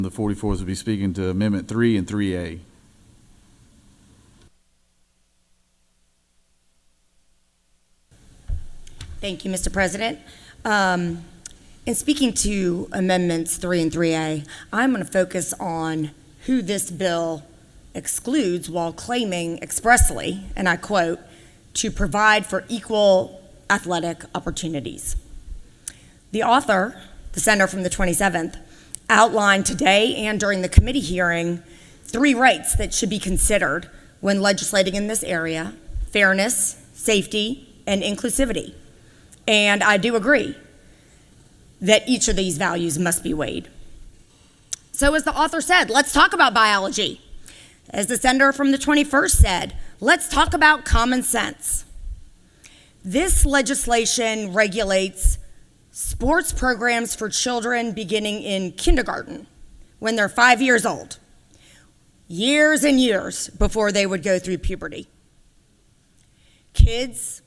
The 44th will be speaking to Amendment 3 and 3A. Thank you, Mr. President. In speaking to Amendments 3 and 3A, I'm going to focus on who this bill excludes while claiming expressly, and I quote, to provide for equal athletic opportunities. The author, the senator from the 27th, outlined today and during the committee hearing 3 rights that should be considered when legislating in this area: fairness, safety, and inclusivity. And I do agree that each of these values must be weighed. So as the author said, let's talk about biology. As the senator from the 21st said, let's talk about common sense. This legislation regulates sports programs for children beginning in kindergarten when they're 5 years old, years and years before they would go through puberty. Kids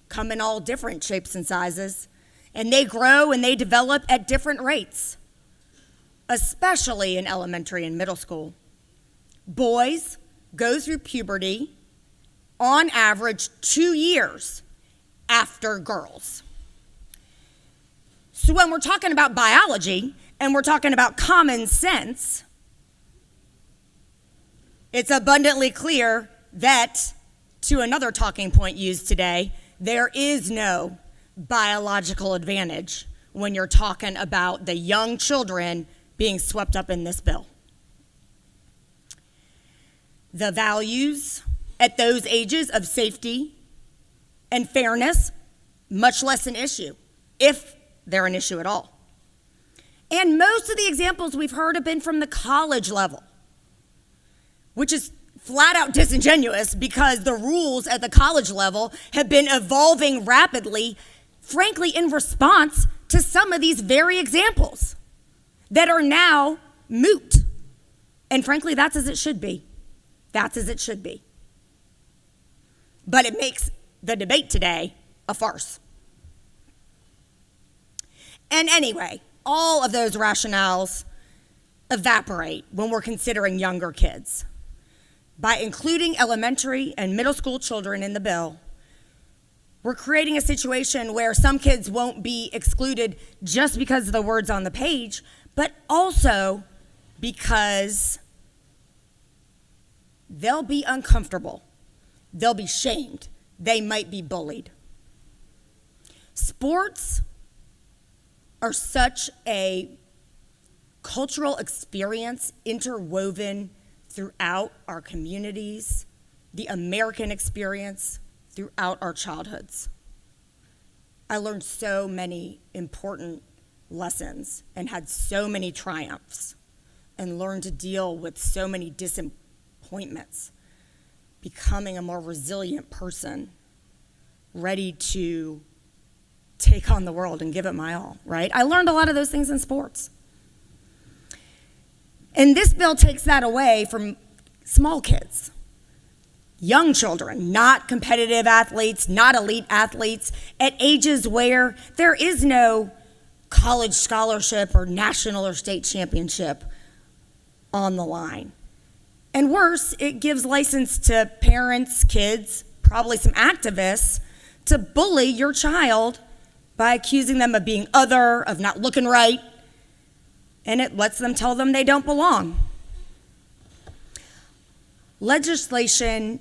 come in all different shapes and sizes, and they grow and they develop at different rates, especially in elementary and middle school. Boys go through puberty on average 2 years after girls. So when we're talking about biology and we're talking about common sense, it's abundantly clear that, to another talking point used today, there is no biological advantage when you're talking about the young children being swept up in this bill. The values at those ages of safety and fairness, much less an issue, if they're an issue at all. And most of the examples we've heard have been from the college level, which is flat out disingenuous because the rules at the college level have been evolving rapidly, frankly, in response to some of these very examples that are now moot. And frankly, that's as it should be. That's as it should be. But it makes the debate today a farce. And anyway, all of those rationales evaporate when we're considering younger kids. By including elementary and middle school children in the bill, we're creating a situation where some kids won't be excluded just because of the words on the page, but also because they'll be uncomfortable, they'll be shamed, they might be bullied. Sports are such a cultural experience interwoven throughout our communities, the American experience throughout our childhoods. I learned so many important lessons and had so many triumphs and learned to deal with so many disappointments, becoming a more resilient person, ready to take on the world and give it my all, right? I learned a lot of those things in sports. And this bill takes that away from small kids, young children, not competitive athletes, not elite athletes, at ages where there is no college scholarship or national or state championship on the line. And worse, it gives license to parents, kids, probably some activists, to bully your child by accusing them of being other, of not looking right, and it lets them tell them they don't belong. Legislation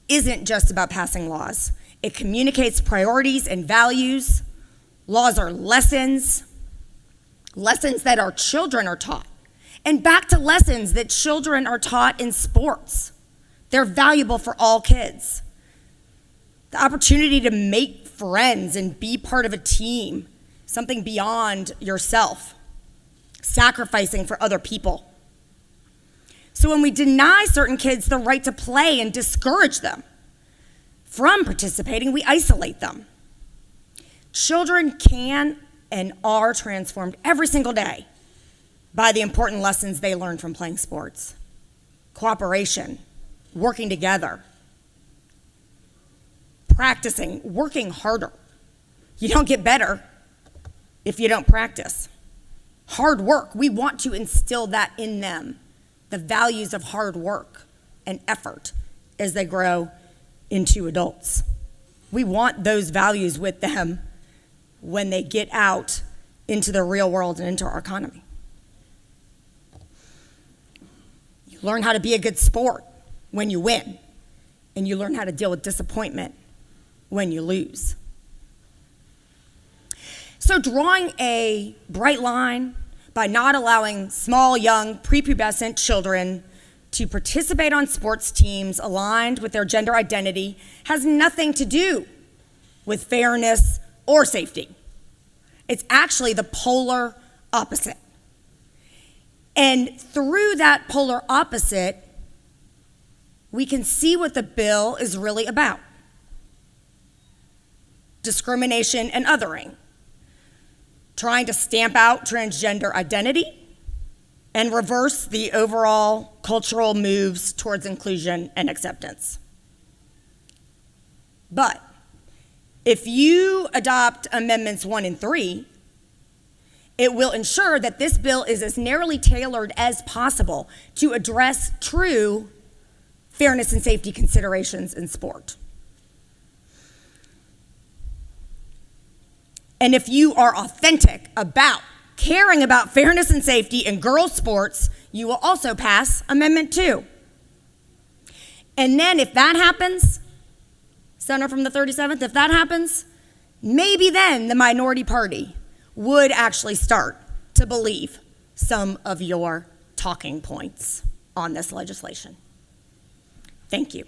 isn't just about passing laws. It communicates priorities and values. Laws are lessons that our children are taught. And back to lessons that children are taught in sports. They're valuable for all kids. The opportunity to make friends and be part of a team, something beyond yourself. Sacrificing for other people. So when we deny certain kids the right to play and discourage them from participating, we isolate them. Children can and are transformed every single day by the important lessons they learn from playing sports. Cooperation, working together, practicing, working harder. You don't get better if you don't practice. hard work. We want to instill that in them, the values of hard work and effort as they grow into adults. We want those values with them when they get out into the real world and into our economy. You learn how to be a good sport when you win, and you learn how to deal with disappointment when you lose. So drawing a bright line by not allowing small, young, prepubescent children to participate on sports teams aligned with their gender identity has nothing to do with fairness or safety. It's actually the polar opposite. And through that polar opposite, we can see what the bill is really about: discrimination and othering, trying to stamp out transgender identity, and reverse the overall cultural moves towards inclusion and acceptance. But if you adopt Amendments 1 and 3, it will ensure that this bill is as narrowly tailored as possible to address true fairness and safety considerations in sport. And if you are authentic about caring about fairness and safety in girls' sports, you will also pass Amendment 2. And then if that happens, Senator from the 37th, if that happens, maybe then the minority party would actually start to believe some of your talking points on this legislation. Thank you,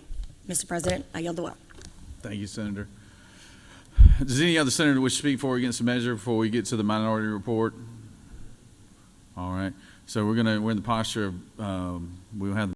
Mr. President. I yield the will. Thank you, Senator. Does any other senator wish to speak for or against the measure before we get to the minority report? All right. So we're in the posture of we'll have